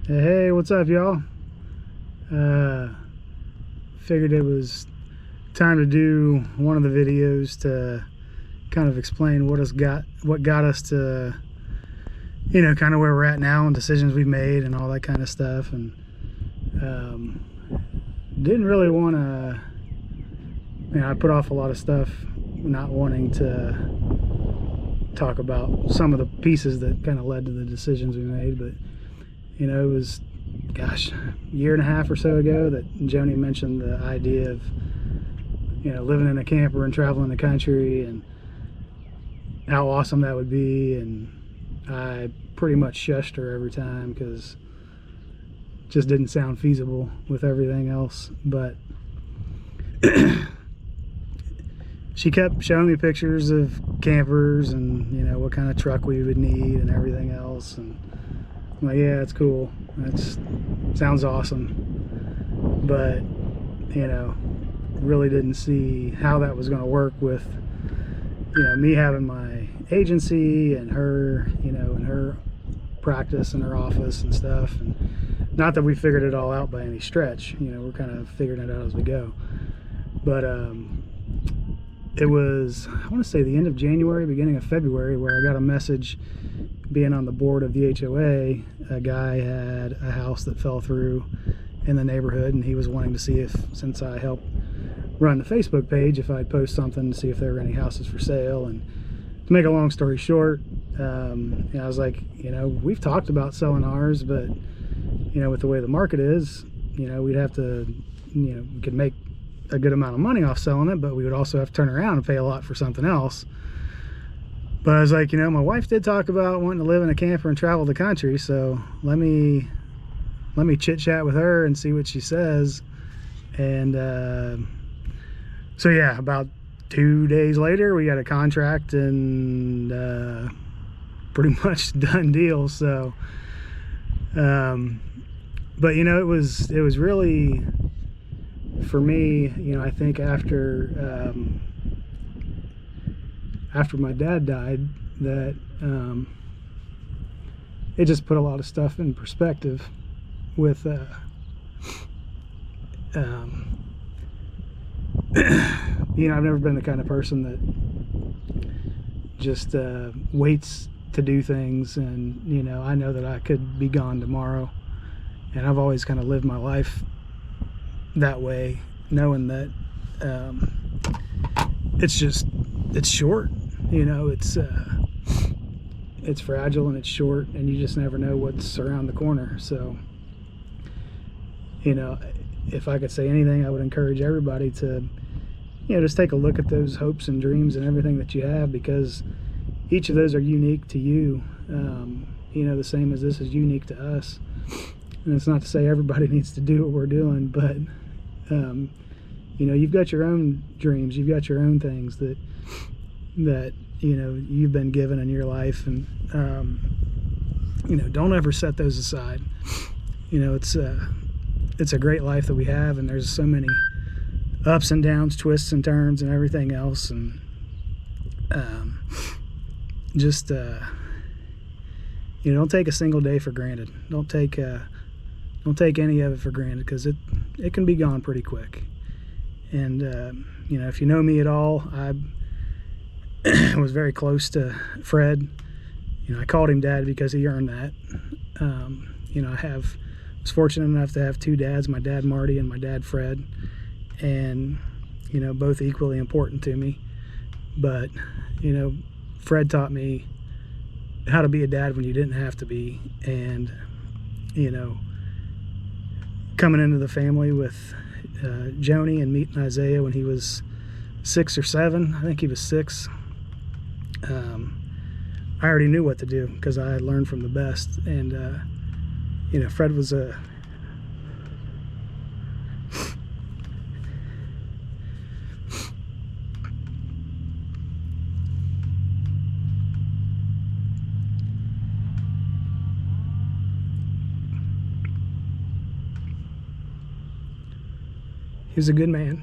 Hey, what's up, y'all? Figured it was time to do one of the videos to kind of explain what got us to, kind of where we're at now and decisions we've made and all that kind of stuff. And didn't really want to, I put off a lot of stuff, not wanting to talk about some of the pieces that kind of led to the decisions we made. But it was, gosh, a year and a half or so ago that Joni mentioned the idea of, living in a camper and traveling the country and how awesome that would be. And I pretty much shushed her every time because it just didn't sound feasible with everything else. But she kept showing me pictures of campers and, what kind of truck we would need and everything else. And I'm like, yeah, it's cool. Sounds awesome. But, really didn't see how that was going to work with, me having my agency and her, and her practice and her office and stuff. And not that we figured it all out by any stretch. We're kind of figuring it out as we go. But it was, I want to say the end of January, beginning of February, where I got a message. Being on the board of the HOA, a guy had a house that fell through in the neighborhood, and he was wanting to see if, since I helped run the Facebook page, if I'd post something to see if there were any houses for sale. And to make a long story short, I was like, we've talked about selling ours, but with the way the market is, we'd have to, we could make a good amount of money off selling it, but we would also have to turn around and pay a lot for something else. But I was like, my wife did talk about wanting to live in a camper and travel the country, so let me chit chat with her and see what she says. And so yeah, about 2 days later, we got a contract and pretty much done deal. So, but it was really, for me, I think after my dad died, that it just put a lot of stuff in perspective with I've never been the kind of person that just waits to do things. And I know that I could be gone tomorrow, and I've always kind of lived my life that way, knowing that it's short. It's fragile and it's short, and you just never know what's around the corner. So if I could say anything, I would encourage everybody to just take a look at those hopes and dreams and everything that you have, because each of those are unique to you, the same as this is unique to us. And it's not to say everybody needs to do what we're doing, but you've got your own dreams, you've got your own things that you've been given in your life. And don't ever set those aside. It's a great life that we have, and there's so many ups and downs, twists and turns and everything else. And don't take a single day for granted. Don't take any of it for granted, because it can be gone pretty quick. And if you know me at all, I was very close to Fred. I called him Dad because he earned that. I was fortunate enough to have two dads, my dad Marty and my dad Fred, and both equally important to me. But Fred taught me how to be a dad when you didn't have to be. And coming into the family with Joni and meeting Isaiah when he was 6 or 7, I think he was 6, I already knew what to do because I had learned from the best. And Fred was he was a good man.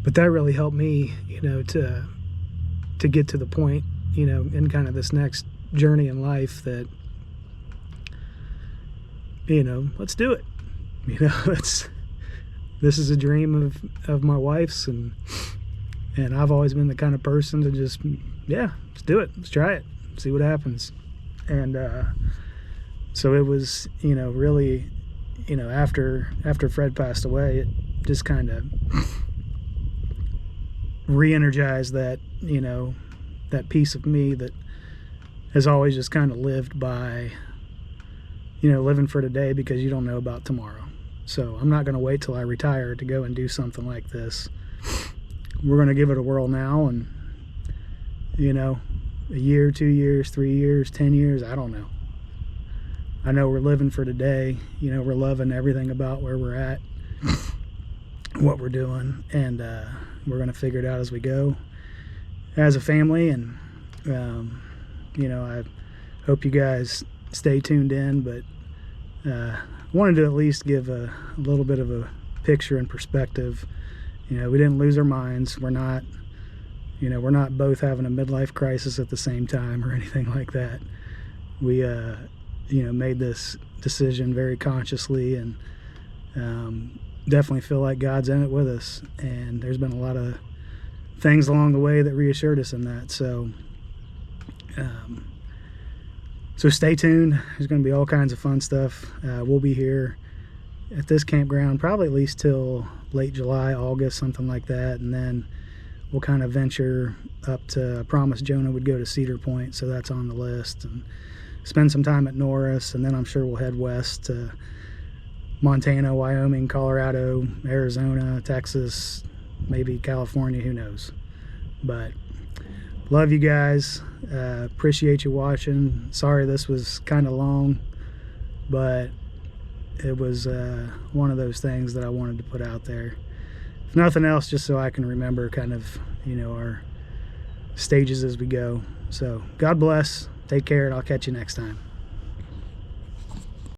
But that really helped me, to to get to the point, you know, in kind of this next journey in life that, you know, let's do it. You know, this is a dream of my wife's, and I've always been the kind of person to just, yeah, let's do it. Let's try it. See what happens. And so it was, you know, really, you know, after Fred passed away, it just kind of re-energized that, you know, that piece of me that has always just kind of lived by, you know, living for today, because you don't know about tomorrow. So I'm not going to wait till I retire to go and do something like this. We're going to give it a whirl now, and, you know, a year, 2 years, 3 years, 10 years, I don't know. I know we're living for today. You know, we're loving everything about where we're at, what we're doing, and we're going to figure it out as we go as a family. And, you know, I hope you guys stay tuned in, but wanted to at least give a little bit of a picture and perspective. You know, we didn't lose our minds. We're not, you know, we're not both having a midlife crisis at the same time or anything like that. We, you know, made this decision very consciously, and definitely feel like God's in it with us. And there's been a lot of things along the way that reassured us in that. So, so stay tuned. There's going to be all kinds of fun stuff. We'll be here at this campground probably at least till late July, August, something like that. And then we'll kind of venture up to, I promised Jonah would go to Cedar Point, so that's on the list, and spend some time at Norris. And then I'm sure we'll head west to Montana, Wyoming, Colorado, Arizona, Texas, maybe California, who knows. But love you guys. Appreciate you watching. Sorry this was kind of long, but it was one of those things that I wanted to put out there. If nothing else, just so I can remember kind of, you know, our stages as we go. So God bless. Take care, and I'll catch you next time.